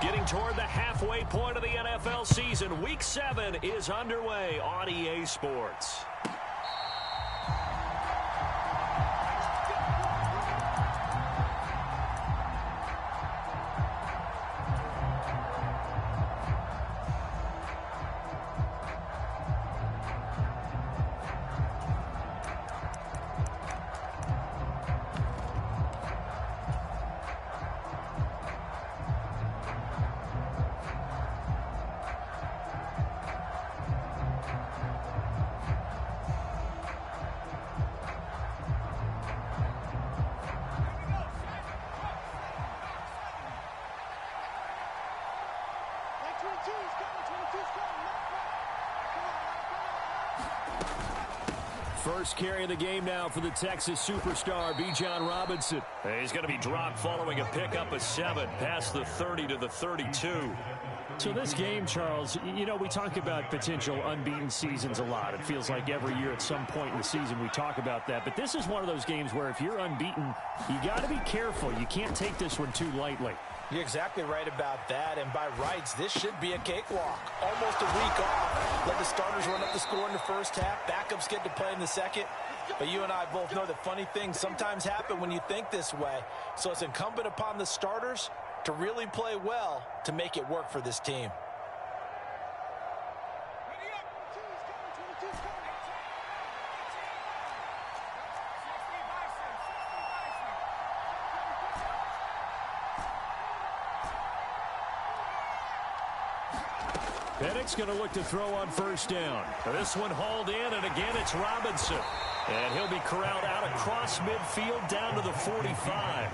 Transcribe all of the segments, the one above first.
Getting toward the halfway point of the NFL season. Week 7 is underway on EA Sports. First carry of the game now for the Texas superstar, Bijan Robinson. He's going to be dropped following a pickup of 7 past the 30 to the 32. So this game, Charles, you know, we talk about potential unbeaten seasons a lot. It feels like every year at some point in the season we talk about that. But this is one of those games where if you're unbeaten, you got to be careful. You can't take this one too lightly. You're exactly right about that, and by rights, this should be a cakewalk. Almost a week off. Let the starters run up the score in the first half. Backups get to play in the second. But you and I both know that funny things sometimes happen when you think this way. So it's incumbent upon the starters to really play well to make it work for this team. Pennick's going to look to throw on first down. This one hauled in, and again it's Robinson. And he'll be corralled out across midfield down to the 45.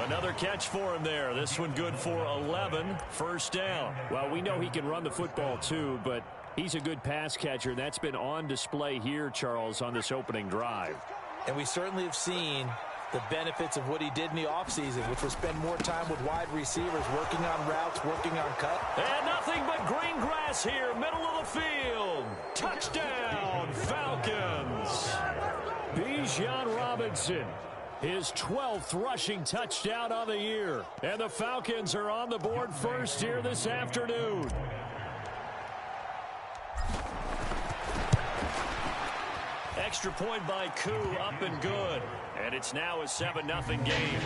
Another catch for him there. This one good for 11. First down. Well, we know he can run the football too, but he's a good pass catcher. That's been on display here, Charles, on this opening drive. And we certainly have seen the benefits of what he did in the offseason, which was spend more time with wide receivers, working on routes, working on cut. And nothing but green grass here, middle of the field. Touchdown, Falcons. Bijan Robinson, his 12th rushing touchdown on the year. And the Falcons are on the board first here this afternoon. Extra point by Koo, up and good. And it's now a 7-0 game.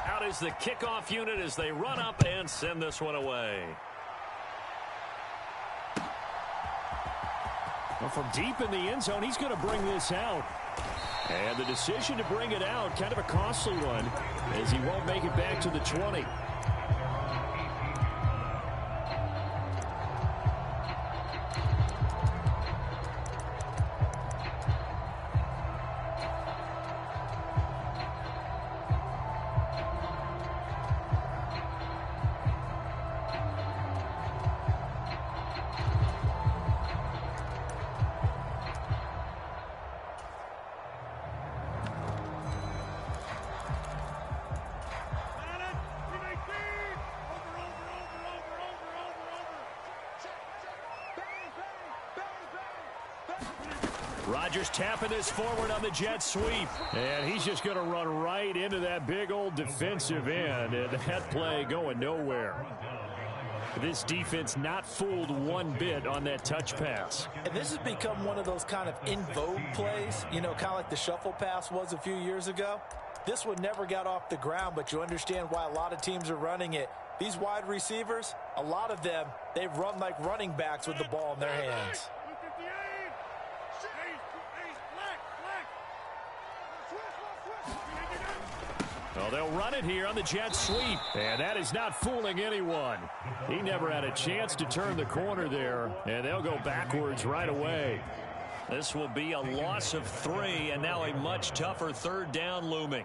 Out is the kickoff unit as they run up and send this one away. Well, from deep in the end zone, he's going to bring this out. And the decision to bring it out, kind of a costly one, as he won't make it back to the 20. Rodgers tapping this forward on the jet sweep. And he's just going to run right into that big old defensive end. And that play going nowhere. This defense not fooled one bit on that touch pass. And this has become one of those kind of in vogue plays, you know, kind of like the shuffle pass was a few years ago. This one never got off the ground, but you understand why a lot of teams are running it. These wide receivers, a lot of them, they run like running backs with the ball in their hands. Well, they'll run it here on the jet sweep. And that is not fooling anyone. He never had a chance to turn the corner there. And they'll go backwards right away. This will be a loss of 3, and now a much tougher third down looming.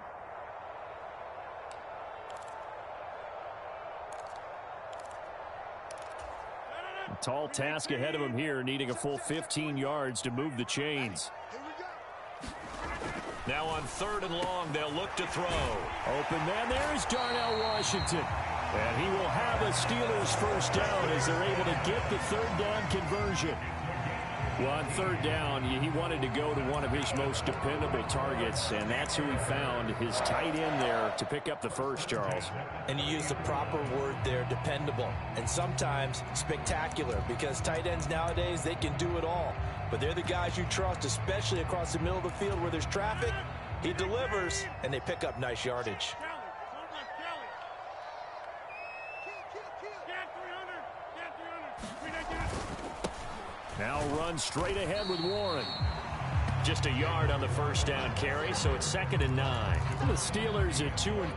A tall task ahead of him here, needing a full 15 yards to move the chains. Now on 3rd and long, they'll look to throw. Open man, there's Darnell Washington. And he will have a Steelers first down as they're able to get the 3rd down conversion. Well, on 3rd down, he wanted to go to one of his most dependable targets, and that's who he found, his tight end there, to pick up the first, Charles. And you use the proper word there, dependable, and sometimes spectacular, because tight ends nowadays, they can do it all. But they're the guys you trust, especially across the middle of the field where there's traffic. He delivers, and they pick up nice yardage. Now run straight ahead with Warren. Just a yard on the first down carry, so it's 2nd and 9. The Steelers at 2 and...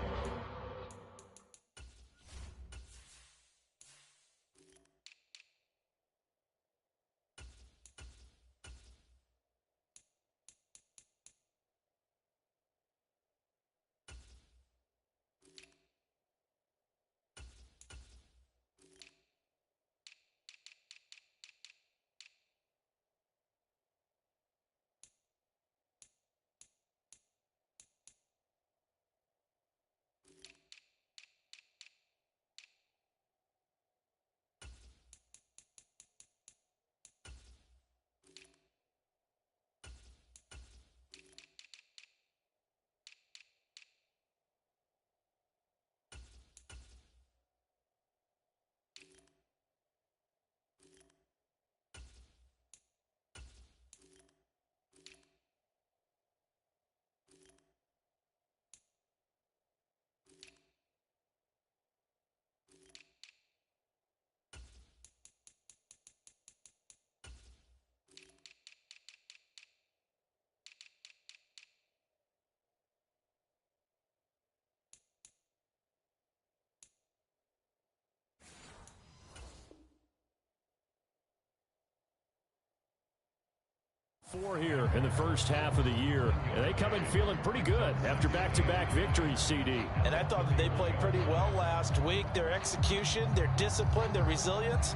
Four here in the first half of the year. And they come in feeling pretty good after back-to-back victories, CD. And I thought that they played pretty well last week. Their execution, their discipline, their resilience,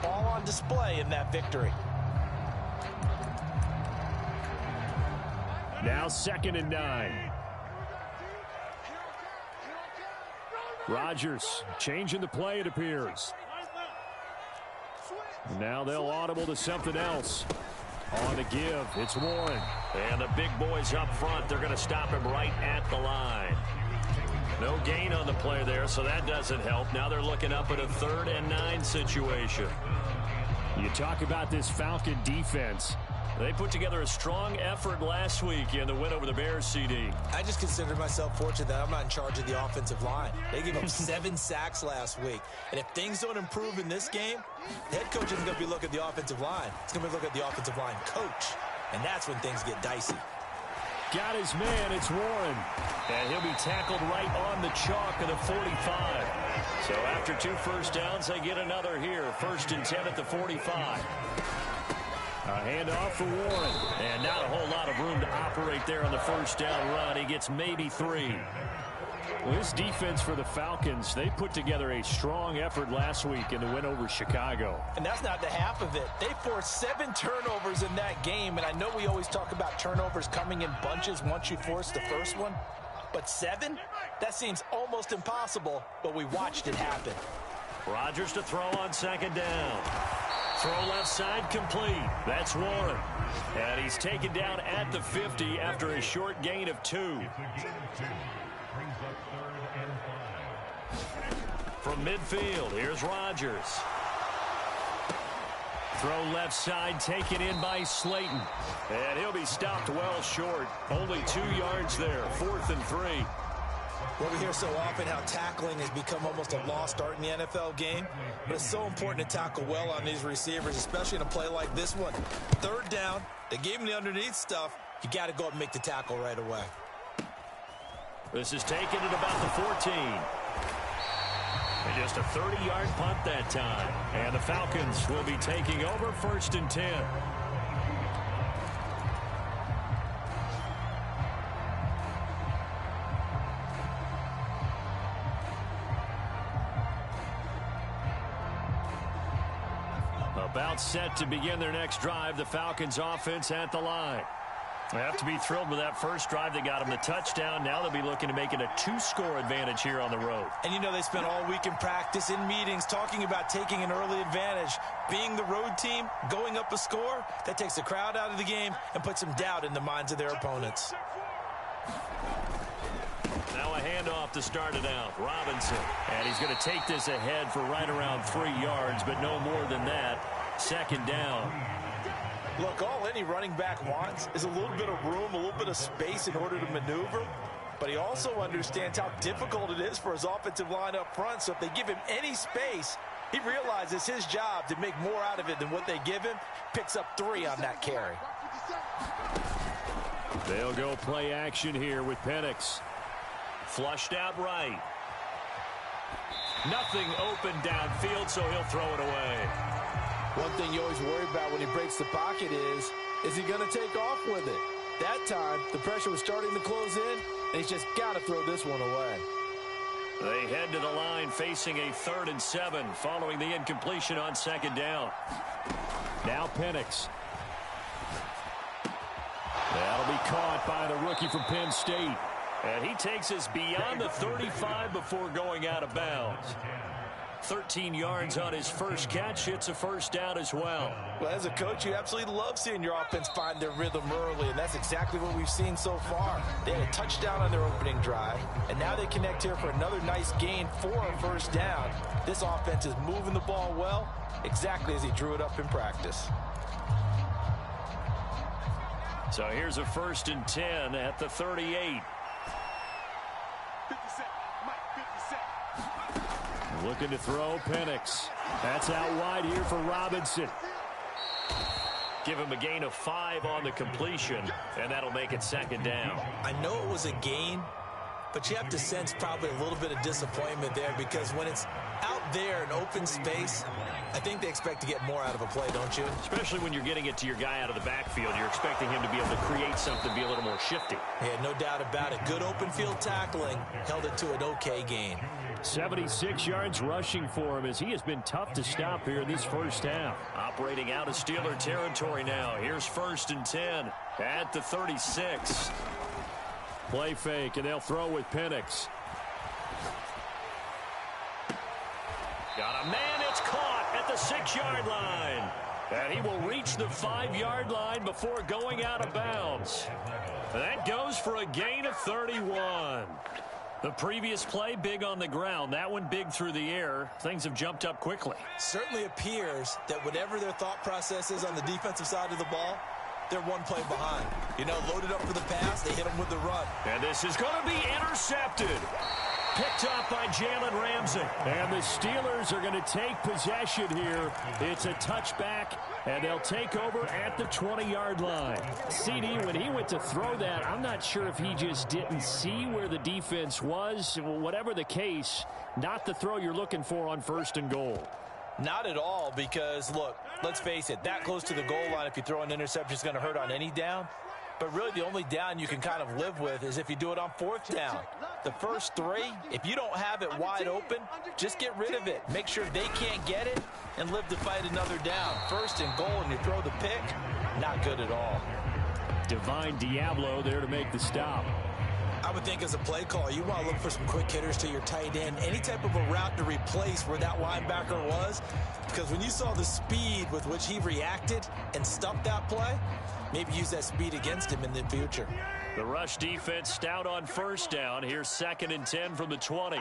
all on display in that victory. Now 2nd and 9. Rodgers changing the play, it appears. Now they'll audible to something else. On the give, it's Warren. And the big boys up front, they're going to stop him right at the line. No gain on the play there, so that doesn't help. Now they're looking up at a 3rd and 9 situation. You talk about this Falcon defense. They put together a strong effort last week in the win over the Bears, CD. I just consider myself fortunate that I'm not in charge of the offensive line. They gave up 7 sacks last week. And if things don't improve in this game, the head coach isn't going to be looking at the offensive line. It's going to be looking at the offensive line coach. And that's when things get dicey. Got his man, it's Warren. And he'll be tackled right on the chalk of the 45. So after 2 first downs, they get another here. 1st and 10 at the 45. A handoff for Warren. And not a whole lot of room to operate there on the first down run. He gets maybe 3. Well, this defense for the Falcons, they put together a strong effort last week in the win over Chicago. And that's not the half of it. They forced 7 turnovers in that game. And I know we always talk about turnovers coming in bunches once you force the first one. But 7? That seems almost impossible, but we watched it happen. Rodgers to throw on 2nd down. Throw left side complete. That's Warren. And he's taken down at the 50 after a short gain of 2. From midfield, here's Rodgers. Throw left side taken in by Slayton. And he'll be stopped well short. Only 2 yards there. 4th and 3. Well, we hear so often how tackling has become almost a lost art in the NFL game. But it's so important to tackle well on these receivers, especially in a play like this one. 3rd down, they gave him the underneath stuff. You got to go up and make the tackle right away. This is taken at about the 14. And just a 30-yard punt that time. And the Falcons will be taking over 1st and 10. About set to begin their next drive. The Falcons offense at the line. They have to be thrilled with that first drive. They got them the touchdown. Now they'll be looking to make it a 2-score advantage here on the road. And you know they spent all week in practice, in meetings, talking about taking an early advantage. Being the road team, going up a score, that takes the crowd out of the game and puts some doubt in the minds of their opponents. Now a handoff to start it out. Robinson. And he's going to take this ahead for right around 3 yards, but no more than that. Second down. Look, all any running back wants is a little bit of room, a little bit of space in order to maneuver. But he also understands how difficult it is for his offensive line up front. So if they give him any space, he realizes his job to make more out of it than what they give him. Picks up 3 on that carry. They'll go play action here with Penix. Flushed out right. Nothing open downfield, so he'll throw it away. One thing you always worry about when he breaks the pocket is he going to take off with it? That time, the pressure was starting to close in, and he's just got to throw this one away. They head to the line facing a 3rd and 7 following the incompletion on second down. Now Penix. That'll be caught by the rookie from Penn State. And he takes us beyond the 35 before going out of bounds. 13 yards on his first catch. It's a first down as well. Well, as a coach, you absolutely love seeing your offense find their rhythm early, and that's exactly what we've seen so far. They had a touchdown on their opening drive, and now they connect here for another nice gain for a first down. This offense is moving the ball well, exactly as he drew it up in practice. So here's a 1st and 10 at the 38. Looking to throw, Penix. That's out wide here for Robinson. Give him a gain of 5 on the completion, and that'll make it second down. I know it was a gain, but you have to sense probably a little bit of disappointment there because when it's out there in open space, I think they expect to get more out of a play, don't you? Especially when you're getting it to your guy out of the backfield. You're expecting him to be able to create something, be a little more shifty. Yeah, no doubt about it. Good open field tackling held it to an okay gain. 76 yards rushing for him as he has been tough to stop here in this first half. Operating out of Steeler territory now. Here's 1st and 10 at the 36. Play fake, and they'll throw with Penix. Got a man, it's caught at the 6-yard line. And he will reach the 5-yard line before going out of bounds. That goes for a gain of 31. The previous play, big on the ground. That one big through the air. Things have jumped up quickly. Certainly appears that whatever their thought process is on the defensive side of the ball, they're one play behind. You know, loaded up for the pass, they hit them with the run. And this is going to be intercepted. Picked up by Jalen Ramsey. And the Steelers are going to take possession here. It's a touchback, and they'll take over at the 20-yard line. CD, when he went to throw that, I'm not sure if he just didn't see where the defense was. Whatever the case, not the throw you're looking for on 1st and goal. Not at all, because, look, let's face it, that close to the goal line, if you throw an interception, is going to hurt on any down. But really the only down you can kind of live with is if you do it on 4th down. The first 3, if you don't have it wide open, just get rid of it. Make sure they can't get it and live to fight another down. 1st and goal and you throw the pick, not good at all. Divine Diablo there to make the stop. I would think as a play call, you want to look for some quick hitters to your tight end. Any type of a route to replace where that linebacker was. Because when you saw the speed with which he reacted and stuffed that play, maybe use that speed against him in the future. The rush defense stout on 1st down. Here's 2nd and 10 from the 20.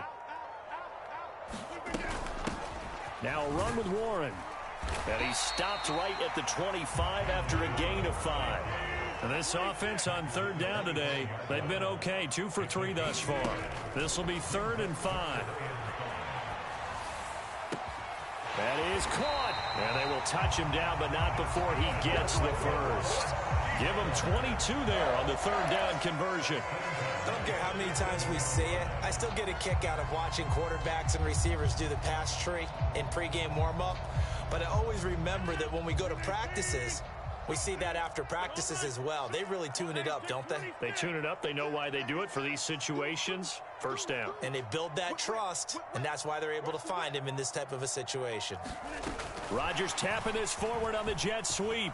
Now a run with Warren. And he stopped right at the 25 after a gain of 5. And this offense on 3rd down today, they've been okay. 2 for 3 thus far. This will be 3rd and 5. That is caught. And they will touch him down, but not before he gets the first. Give him 22 there on the 3rd down conversion. I don't care how many times we say it. I still get a kick out of watching quarterbacks and receivers do the pass tree in pregame warm-up. But I always remember that when we go to practices, we see that after practices as well. They really tune it up, don't they? They tune it up. They know why they do it for these situations. 1st down. And they build that trust, and that's why they're able to find him in this type of a situation. Rodgers tapping this forward on the jet sweep.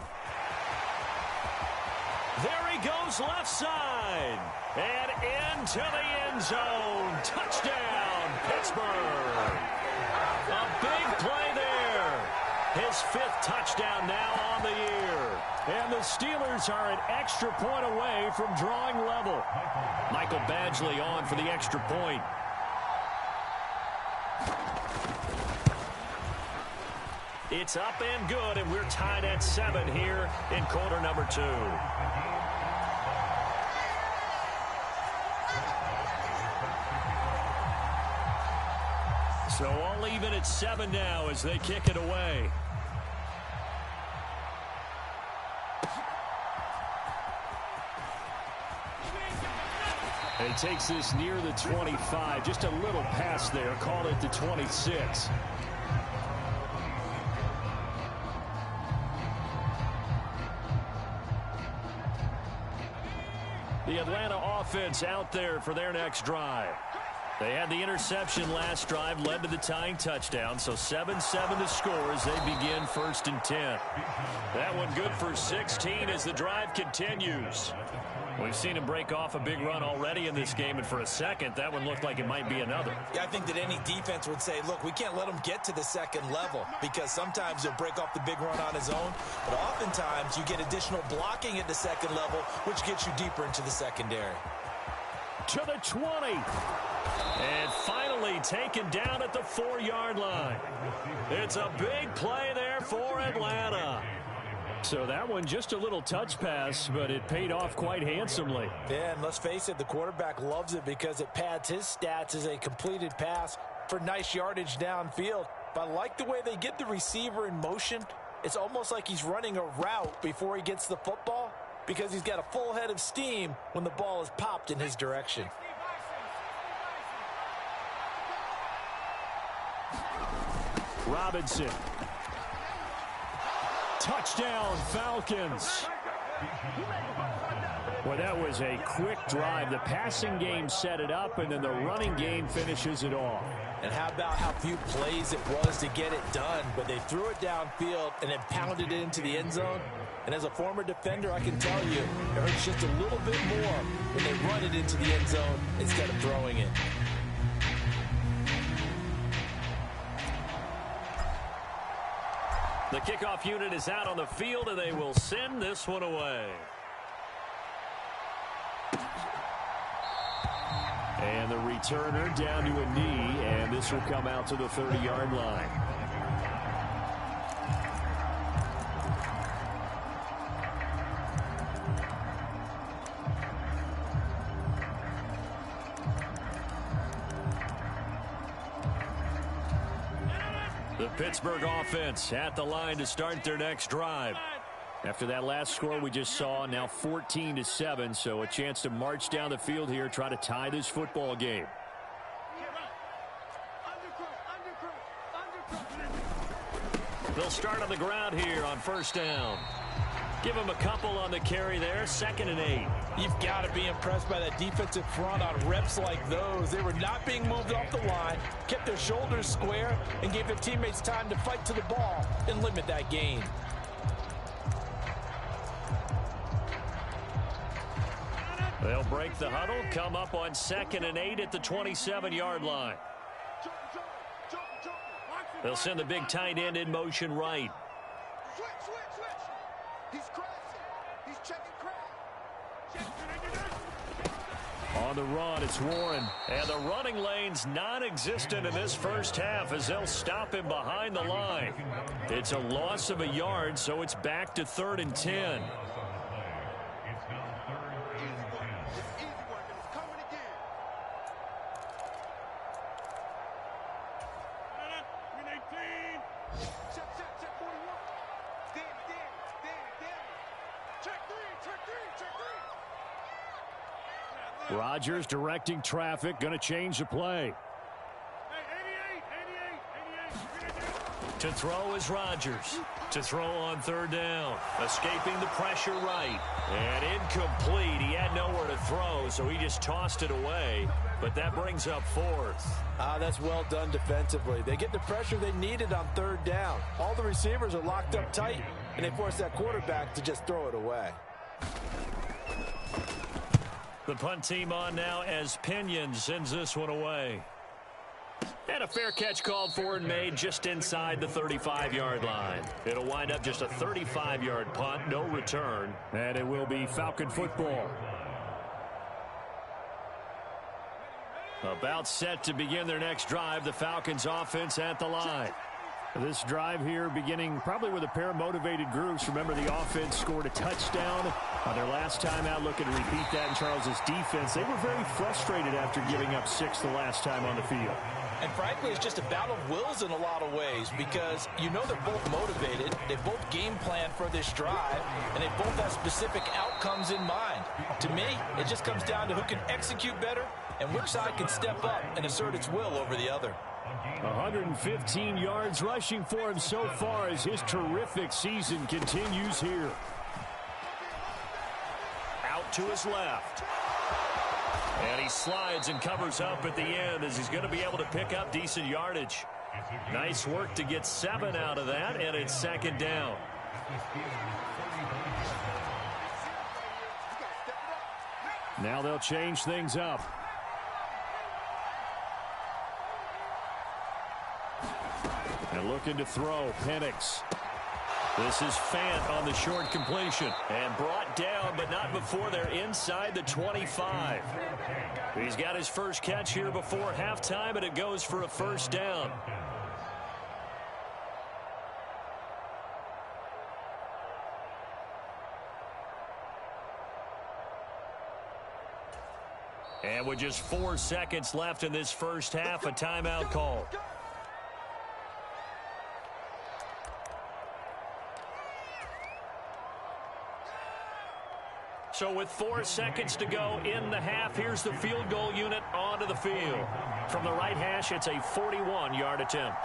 There he goes left side. And into the end zone. Touchdown, Pittsburgh. A big play there. His 5th touchdown now on the year. And the Steelers are an extra point away from drawing level. Michael Badgley on for the extra point. It's up and good, and we're tied at 7 here in quarter number 2. So all even at 7 now as they kick it away. And he takes this near the 25. Just a little pass there. Call it the 26. The Atlanta offense out there for their next drive. They had the interception last drive, led to the tying touchdown, so 7-7 to score as they begin 1st and 10. That one good for 16 as the drive continues. We've seen him break off a big run already in this game, and for a second, that one looked like it might be another. Yeah, I think that any defense would say, look, we can't let him get to the second level because sometimes he'll break off the big run on his own, but oftentimes you get additional blocking at the second level, which gets you deeper into the secondary. To the 20. And finally taken down at the 4-yard line. It's a big play there for Atlanta. So that one just a little touch pass, but it paid off quite handsomely. Yeah, and let's face it, the quarterback loves it because it pads his stats as a completed pass for nice yardage downfield. But I like the way they get the receiver in motion. It's almost like he's running a route before he gets the football because he's got a full head of steam when the ball is popped in his direction. Robinson. Touchdown, Falcons. Well, that was a quick drive. The passing game set it up, and then the running game finishes it off. And how about how few plays it was to get it done, but they threw it downfield and then pounded it into the end zone. And as a former defender, I can tell you, it hurts just a little bit more when they run it into the end zone instead of throwing it. The kickoff unit is out on the field, and they will send this one away. And the returner down to a knee, and this will come out to the 30-yard line. The Pittsburgh offense at the line to start their next drive. After that last score we just saw, now 14-7, so a chance to march down the field here, try to tie this football game. They'll start on the ground here on 1st down. Give him a couple on the carry there, 2nd and 8. You've got to be impressed by that defensive front on reps like those. They were not being moved off the line, kept their shoulders square, and gave their teammates time to fight to the ball and limit that gain. They'll break the huddle, come up on 2nd and 8 at the 27-yard line. They'll send the big tight end in motion right. On the run, it's Warren. And the running lane's non-existent in this first half as they'll stop him behind the line. It's a loss of a yard, so it's back to 3rd and 10. Rodgers directing traffic, going to change the play. To throw is Rodgers. To throw on 3rd down. Escaping the pressure right. And incomplete. He had nowhere to throw, so he just tossed it away. But that brings up 4th. That's well done defensively. They get the pressure they needed on 3rd down. All the receivers are locked up tight, and they force that quarterback to just throw it away. The punt team on now as Pinion sends this one away. And a fair catch called for and made just inside the 35-yard line. It'll wind up just a 35-yard punt, no return. And it will be Falcon football. About set to begin their next drive, the Falcons offense at the line. This drive here beginning probably with a pair of motivated groups. Remember, the offense scored a touchdown on their last time out, looking to repeat that in Charles's defense. They were very frustrated after giving up 6 the last time on the field. And frankly, it's just a battle of wills in a lot of ways because you know they're both motivated, they both game plan for this drive, and they both have specific outcomes in mind. To me, it just comes down to who can execute better and which side can step up and assert its will over the other. 115 yards rushing for him so far as his terrific season continues here. Out to his left. And he slides and covers up at the end as he's going to be able to pick up decent yardage. Nice work to get 7 out of that, and it's second down. Now they'll change things up. And looking to throw, Penix. This is Fant on the short completion. And brought down, but not before they're inside the 25. He's got his first catch here before halftime, and it goes for a first down. And with just 4 seconds left in this first half, a timeout call. So with 4 seconds to go in the half, here's the field goal unit onto the field. From the right hash, it's a 41-yard attempt.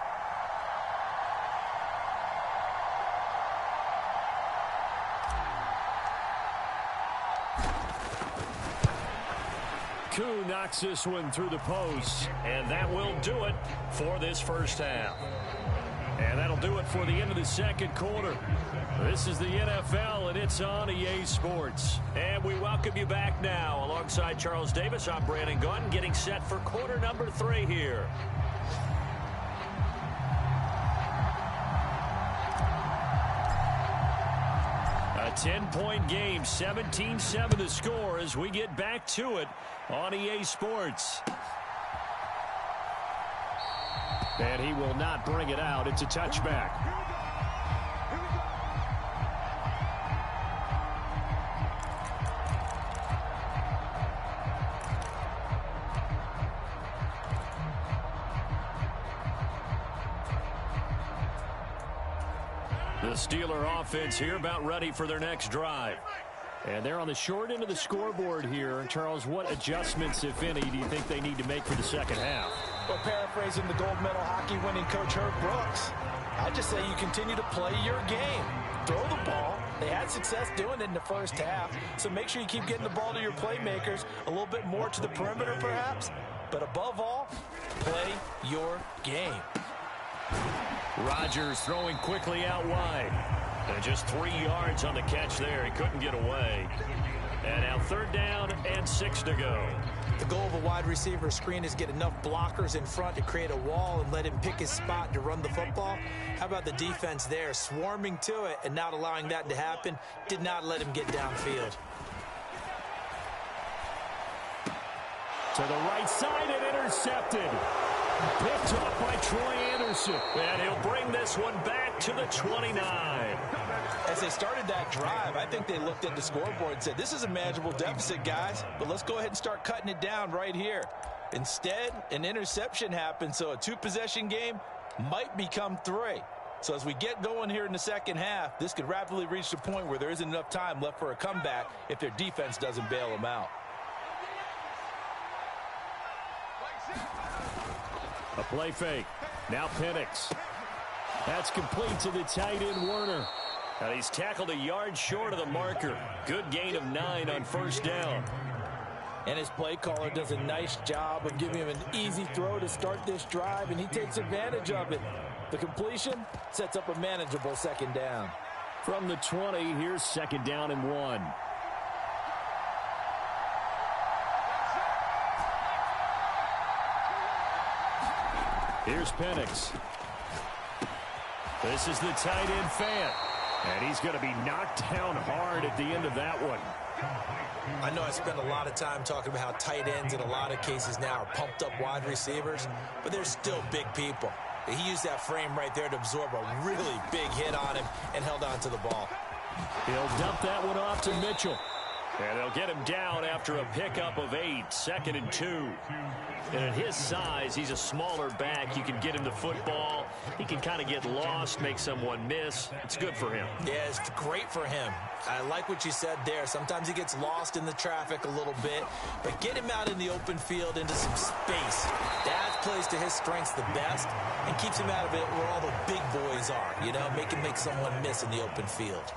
Koo knocks this one through the post. And that will do it for this first half. And that'll do it for the end of the second quarter. This is the NFL, and it's on EA Sports. And we welcome you back now. Alongside Charles Davis, I'm Brandon Gunn, getting set for quarter number 3 here. A 10-point game, 17-7 the score as we get back to it on EA Sports. And he will not bring it out. It's a touchback. The Steeler offense here about ready for their next drive. And they're on the short end of the scoreboard here. Charles, what adjustments, if any, do you think they need to make for the second half? Well, paraphrasing the gold medal hockey winning coach Herb Brooks, I just say you continue to play your game. Throw the ball. They had success doing it in the first half, so make sure you keep getting the ball to your playmakers, a little bit more to the perimeter perhaps, but above all, play your game. Rodgers throwing quickly out wide. And just 3 yards on the catch there. He couldn't get away. And now 3rd down and 6 to go. The goal of a wide receiver screen is get enough blockers in front to create a wall and let him pick his spot to run the football. How about the defense there, swarming to it and not allowing that to happen? Did not let him get downfield. To the right side and intercepted. Picked off by Troy Anderson. And he'll bring this one back to the 29. As they started that drive, I think they looked at the scoreboard and said, this is a manageable deficit, guys, but let's go ahead and start cutting it down right here. Instead, an interception happened, so a 2-possession game might become 3. So as we get going here in the second half, this could rapidly reach the point where there isn't enough time left for a comeback if their defense doesn't bail them out. A play fake. Now Penix. That's complete to the tight end, Werner. And he's tackled a yard short of the marker. Good gain of 9 on 1st down. And his play caller does a nice job of giving him an easy throw to start this drive, and he takes advantage of it. The completion sets up a manageable 2nd down. From the 20, here's 2nd down and 1. Here's Penix. This is the tight end Fant. And he's going to be knocked down hard at the end of that one. I know I spend a lot of time talking about how tight ends in a lot of cases now are pumped up wide receivers, but they're still big people. He used that frame right there to absorb a really big hit on him and held on to the ball. He'll dump that one off to Mitchell. And they'll get him down after a pickup of 8, 2nd and 2. And at his size, he's a smaller back. You can get him the football. He can kind of get lost, make someone miss. It's good for him. Yeah, it's great for him. I like what you said there. Sometimes he gets lost in the traffic a little bit, but get him out in the open field into some space. That plays to his strengths the best and keeps him out of it where all the big boys are, you know, make him make someone miss in the open field.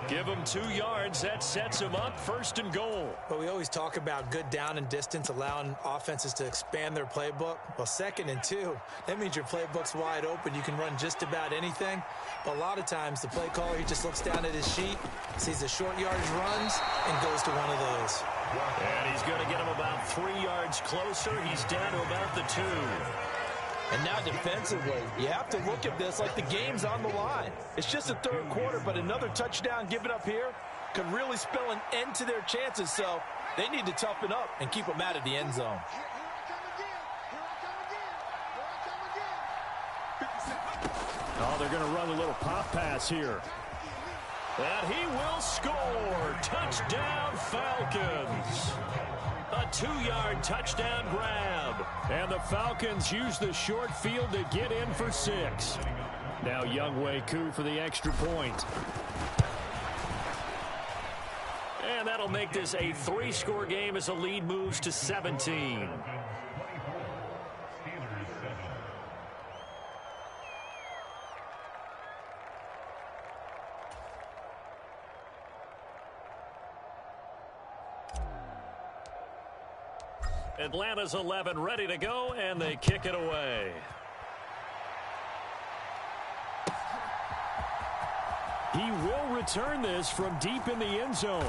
Give him 2 yards. That sets him up 1st and goal. But we always talk about good down and distance, allowing offenses to expand their playbook. Well, 2nd and 2, that means your playbook's wide open. You can run just about anything. But a lot of times, the play caller, he just looks down at his sheet, sees the short yardage runs, and goes to one of those. And he's going to get him about 3 yards closer. He's down to about the 2. And now defensively, you have to look at this like the game's on the line. It's just the 3rd quarter, but another touchdown given up here could really spell an end to their chances. So they need to toughen up and keep them out of the end zone. Oh, they're going to run a little pop pass here. And he will score. Touchdown, Falcons. A 2-yard touchdown grab. And the Falcons use the short field to get in for 6. Now Younghoe Koo for the extra point. And that'll make this a 3-score game as the lead moves to 17. Atlanta's 11 ready to go, and they kick it away. He will return this from deep in the end zone.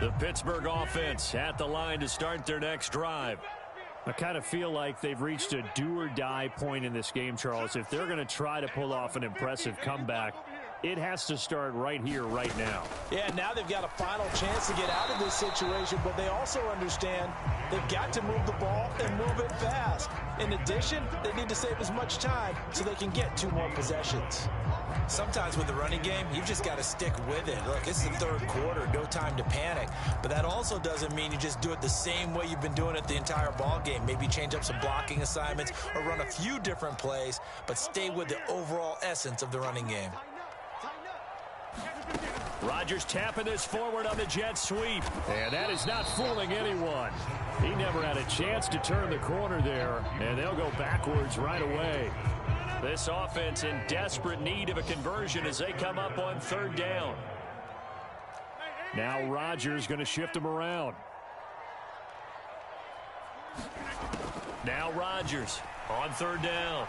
The Pittsburgh offense at the line to start their next drive. I kind of feel like they've reached a do-or-die point in this game, Charles. If they're going to try to pull off an impressive comeback, it has to start right here, right now. Yeah, now they've got a final chance to get out of this situation, but they also understand they've got to move the ball and move it fast. In addition, they need to save as much time so they can get 2 more possessions. Sometimes with the running game, you've just got to stick with it. Look, it's the 3rd quarter, no time to panic. But that also doesn't mean you just do it the same way you've been doing it the entire ball game. Maybe change up some blocking assignments or run a few different plays, but stay with the overall essence of the running game. Rodgers tapping this forward on the jet sweep. And that is not fooling anyone. He never had a chance to turn the corner there, and they'll go backwards right away. This offense in desperate need of a conversion as they come up on 3rd down. Now Rodgers going to shift him around. Now Rodgers on 3rd down.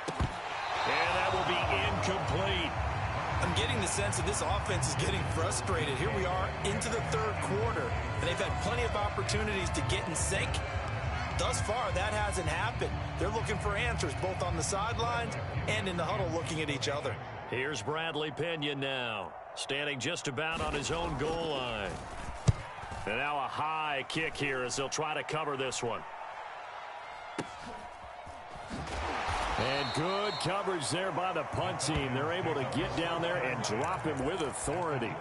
And that will be incomplete. I'm getting the sense that this offense is getting frustrated. Here we are into the 3rd quarter, and they've had plenty of opportunities to get in sync. Thus far, that hasn't happened. They're looking for answers both on the sidelines and in the huddle looking at each other. Here's Bradley Pinion now, standing just about on his own goal line. And now a high kick here as they'll try to cover this one. And good coverage there by the punt team. They're able to get down there and drop him with authority.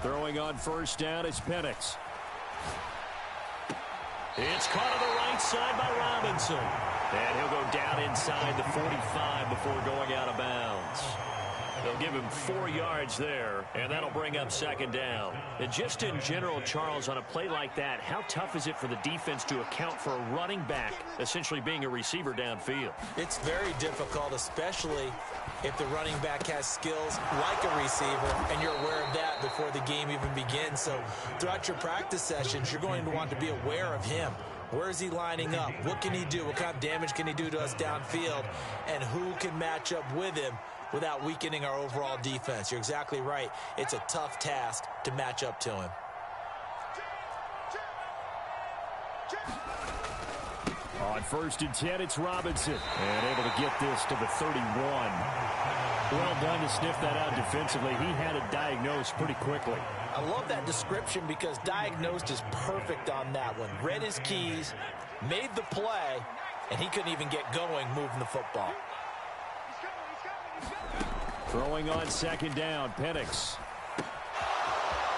Throwing on first down is Penix. It's caught on the right side by Robinson. And he'll go down inside the 45 before going out of bounds. They'll give him 4 yards there, and that'll bring up second down. And just in general, Charles, on a play like that, how tough is it for the defense to account for a running back essentially being a receiver downfield? It's very difficult, especially if the running back has skills like a receiver, and you're aware of that before the game even begins. So throughout your practice sessions, you're going to want to be aware of him. Where is he lining up? What can he do? What kind of damage can he do to us downfield? And who can match up with him without weakening our overall defense? You're exactly right. It's a tough task to match up to him. On first and 10, it's Robinson. And able to get this to the 31. Well done to sniff that out defensively. He had it diagnosed pretty quickly. I love that description because diagnosed is perfect on that one. Read his keys, made the play, and he couldn't even get going moving the football. Throwing on second down, Penix.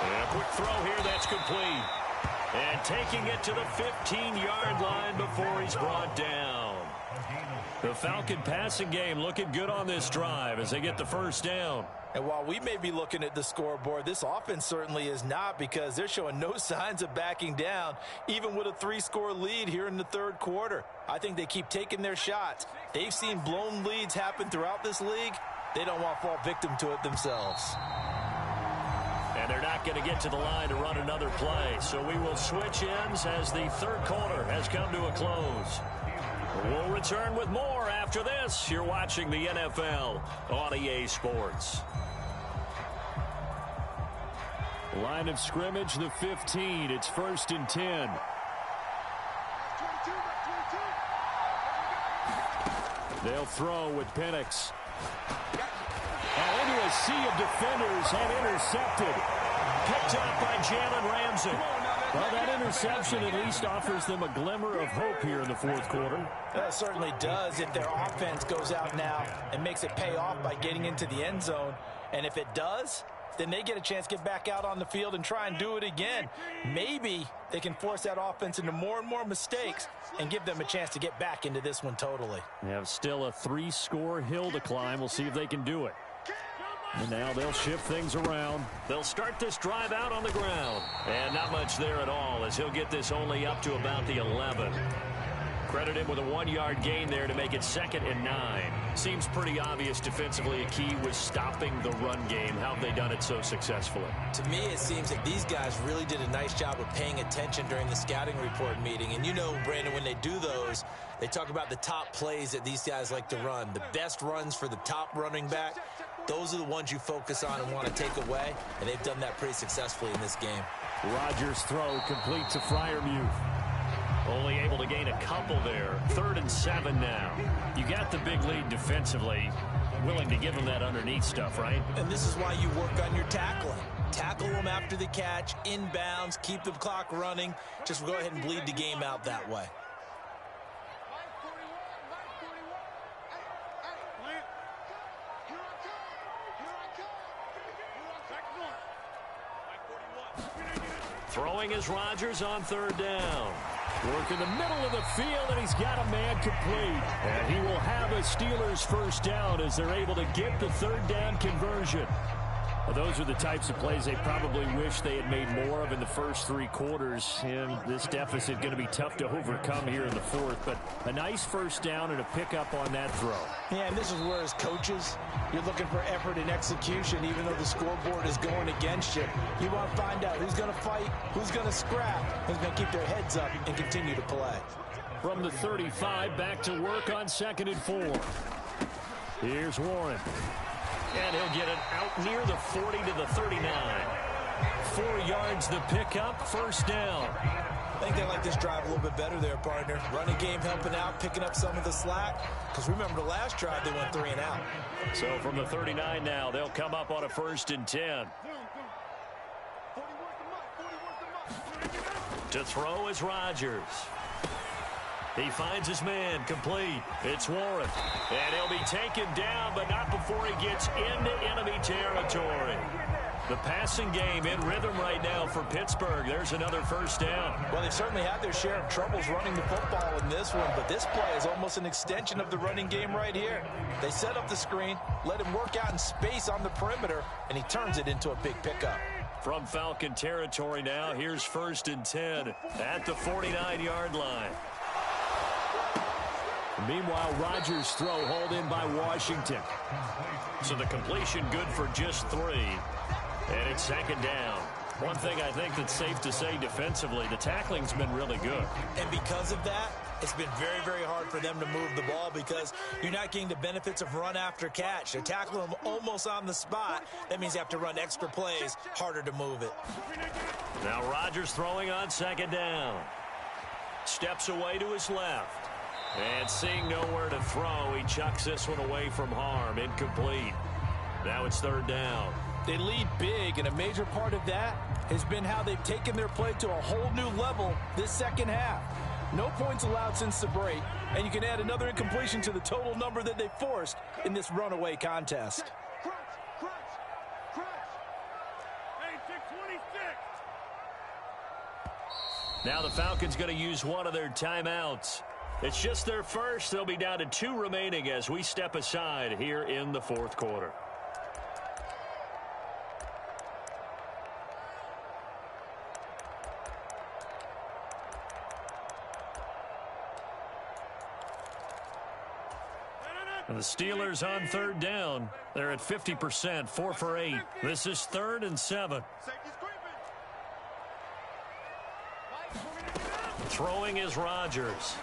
And a quick throw here, that's complete. And taking it to the 15-yard line before he's brought down. The Falcon passing game looking good on this drive as they get the first down. And while we may be looking at the scoreboard, this offense certainly is not, because they're showing no signs of backing down, even with a 3-score lead here in the third quarter. I think they keep taking their shots. They've seen blown leads happen throughout this league. They don't want to fall victim to it themselves. And they're not going to get to the line to run another play. So we will switch ends as the third quarter has come to a close. We'll return with more after this. You're watching the NFL on EA Sports. Line of scrimmage, the 15. It's first and 10. They'll throw with Penix. And into a sea of defenders and intercepted. Picked up by Jalen Ramsey. Well, that interception at least offers them a glimmer of hope here in the fourth quarter. That certainly does if their offense goes out now and makes it pay off by getting into the end zone. And if it does, then they get a chance to get back out on the field and try and do it again. Maybe they can force that offense into more and more mistakes and give them a chance to get back into this one totally. They have still a 3-score hill to climb. We'll see if they can do it. And now they'll shift things around. They'll start this drive out on the ground. And not much there at all, as he'll get this only up to about the 11. Credit him with a 1-yard gain there to make it 2nd and 9. Seems pretty obvious defensively a key was stopping the run game. How have they done it so successfully? To me, it seems that these guys really did a nice job of paying attention during the scouting report meeting. And you know, Brandon, when they do those, they talk about the top plays that these guys like to run. The best runs for the top running back. Those are the ones you focus on and want to take away, and they've done that pretty successfully in this game. Rodgers' throw complete to Freiermuth. Only able to gain a couple there. 3rd and 7 now. You got the big lead defensively. Willing to give them that underneath stuff, right? And this is why you work on your tackling. Tackle them after the catch, inbounds, keep the clock running. Just go ahead and bleed the game out that way. Throwing is Rodgers on 3rd down. Work in the middle of the field, and he's got a man complete. And he will have a Steelers first down as they're able to get the 3rd down conversion. Well, those are the types of plays they probably wish they had made more of in the first 3 quarters. And this deficit going to be tough to overcome here in the 4th. But a nice first down and a pickup on that throw. Yeah, and this is where, as coaches, you're looking for effort and execution, even though the scoreboard is going against you. You want to find out who's going to fight, who's going to scrap, who's going to keep their heads up and continue to play. From the 35, back to work on 2nd and 4. Here's Warren. And he'll get it out near the 40 to the 39. 4 yards the pickup, first down. I think they like this drive a little bit better there, partner. Running game helping out, picking up some of the slack. Because remember, the last drive, they went 3 and out. So from the 39 now, they'll come up on a 1st and 10. To throw is Rodgers. He finds his man, complete. It's Warren. And he'll be taken down, but not before he gets into enemy territory. The passing game in rhythm right now for Pittsburgh. There's another first down. Well, they've certainly had their share of troubles running the football in this one, but this play is almost an extension of the running game right here. They set up the screen, let him work out in space on the perimeter, and he turns it into a big pickup. From Falcon territory now, here's 1st and 10 at the 49-yard line. Meanwhile, Rodgers' throw hauled in by Washington. So the completion good for just 3. And it's 2nd down. One thing I think that's safe to say defensively, the tackling's been really good. And because of that, it's been very, very hard for them to move the ball because you're not getting the benefits of run after catch. They're tackling them almost on the spot. That means you have to run extra plays, harder to move it. Now Rodgers throwing on 2nd down. Steps away to his left. And seeing nowhere to throw, he chucks this one away from harm. Incomplete. Now it's 3rd down. They lead big, and a major part of that has been how they've taken their play to a whole new level this second half. No points allowed since the break, and you can add another incompletion to the total number that they forced in this runaway contest. Now the Falcons going to use one of their timeouts. It's just their first. They'll be down to 2 remaining as we step aside here in the 4th quarter. And the Steelers on 3rd down. They're at 50%, 4 for 8. This is 3rd and 7. Throwing is Rodgers.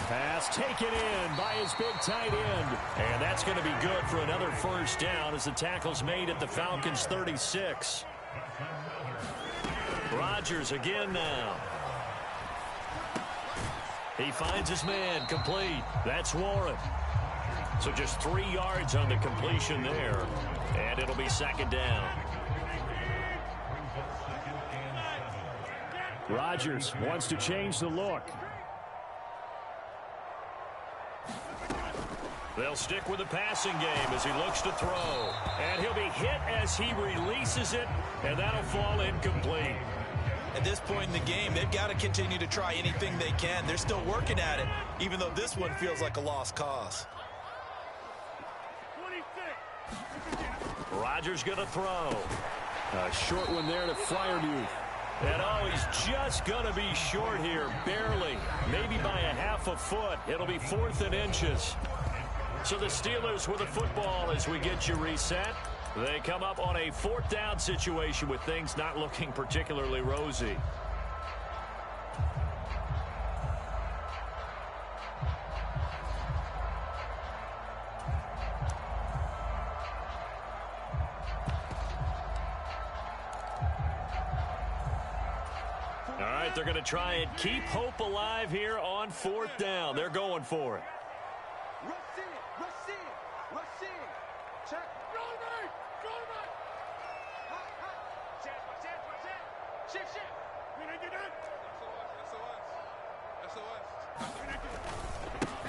Pass taken in by his big tight end. And that's going to be good for another first down as the tackle's made at the Falcons' 36. Rodgers again now. He finds his man, complete. That's Warren. So just 3 yards on the completion there. And it'll be 2nd down. Rodgers wants to change the look. They'll stick with the passing game as he looks to throw. And he'll be hit as he releases it, and that'll fall incomplete. At this point in the game, they've got to continue to try anything they can. They're still working at it, even though this one feels like a lost cause. Rodgers going to throw. A short one there to Freiermuth. And oh, he's just going to be short here, barely, maybe by a half a foot. It'll be 4th and inches. So the Steelers with the football as we get you reset. They come up on a 4th down situation with things not looking particularly rosy. All right, they're going to try and keep hope alive here on 4th down. They're going for it.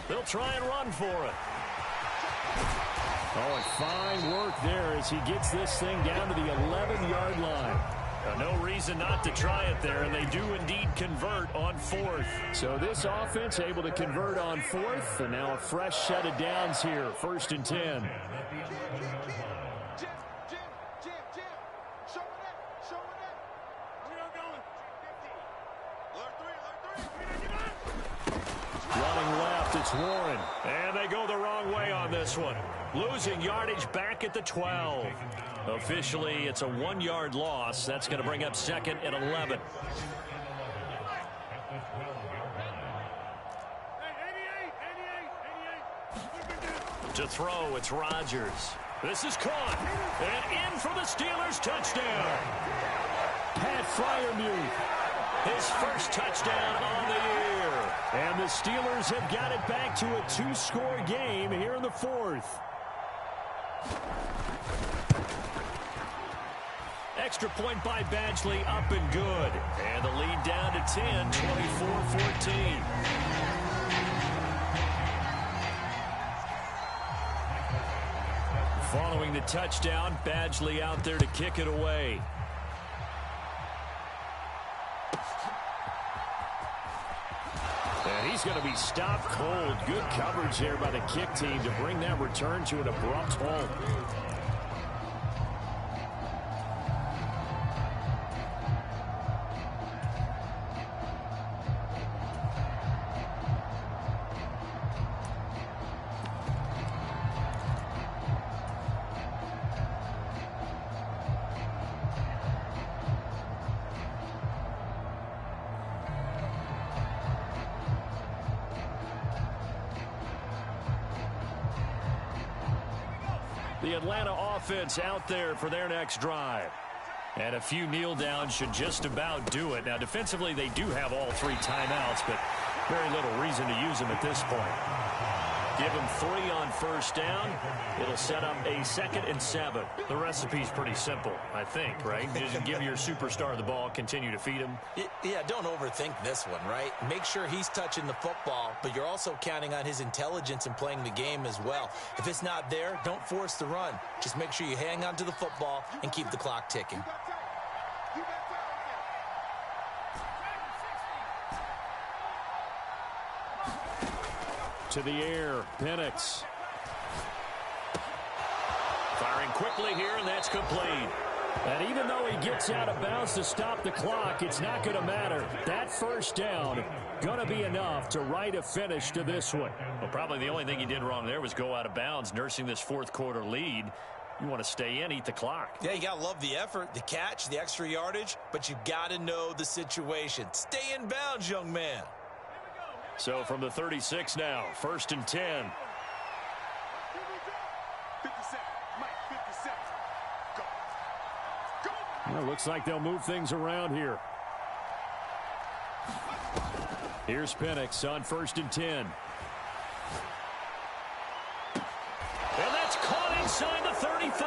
They'll try and run for it. Oh, and fine work there as he gets this thing down to the 11-yard line. No reason not to try it there, and they do indeed convert on 4th. So this offense able to convert on 4th, and now a fresh set of downs here, 1st and 10. Running left, it's Warren. And they go the wrong way on this one. Losing yardage back at the 12. Officially, it's a 1-yard loss. That's going to bring up 2nd and 11. To throw, it's Rodgers. This is caught. And in for the Steelers touchdown. Pat Freiermuth. His first touchdown on the year. And the Steelers have got it back to a 2-score game here in the 4th. Extra point by Badgley, up and good. And the lead down to 10, 24-14. Following getting the touchdown. Badgley out there to kick it away. And he's going to be stopped cold. Good coverage there by the kick team to bring that return to an abrupt halt. The Atlanta offense out there for their next drive. And a few kneel downs should just about do it. Now, defensively, they do have all 3 timeouts, but very little reason to use them at this point. Give them 3 on first down. It'll set up a 2nd and 7. The recipe's pretty simple, I think, right? Just give your superstar the ball, continue to feed him. Yeah, don't overthink this one, right? Make sure he's touching the football, but you're also counting on his intelligence in playing the game as well. If it's not there, don't force the run. Just make sure you hang on to the football and keep the clock ticking. To the air, Penix. Firing quickly here, and that's complete. And even though he gets out of bounds to stop the clock, it's not going to matter. That first down going to be enough to write a finish to this one. Well, probably the only thing he did wrong there was go out of bounds, nursing this 4th quarter lead. You want to stay in, eat the clock. Yeah, you got to love the effort, the catch, the extra yardage, but you got to know the situation. Stay in bounds, young man. So from the 36 now, 1st and 10. 50 seconds. Mike, 50 seconds. Go. Go. Well, looks like they'll move things around here. Here's Penix on 1st and 10. And that's caught inside the 35.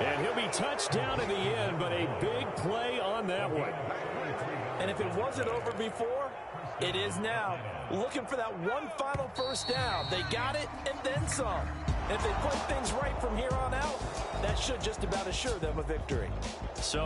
And he'll be touched down in the end, but a big play on that one. And if it wasn't over before, it is now. Looking for that one final first down. They got it and then some. And if they play things right from here on out, that should just about assure them a victory. So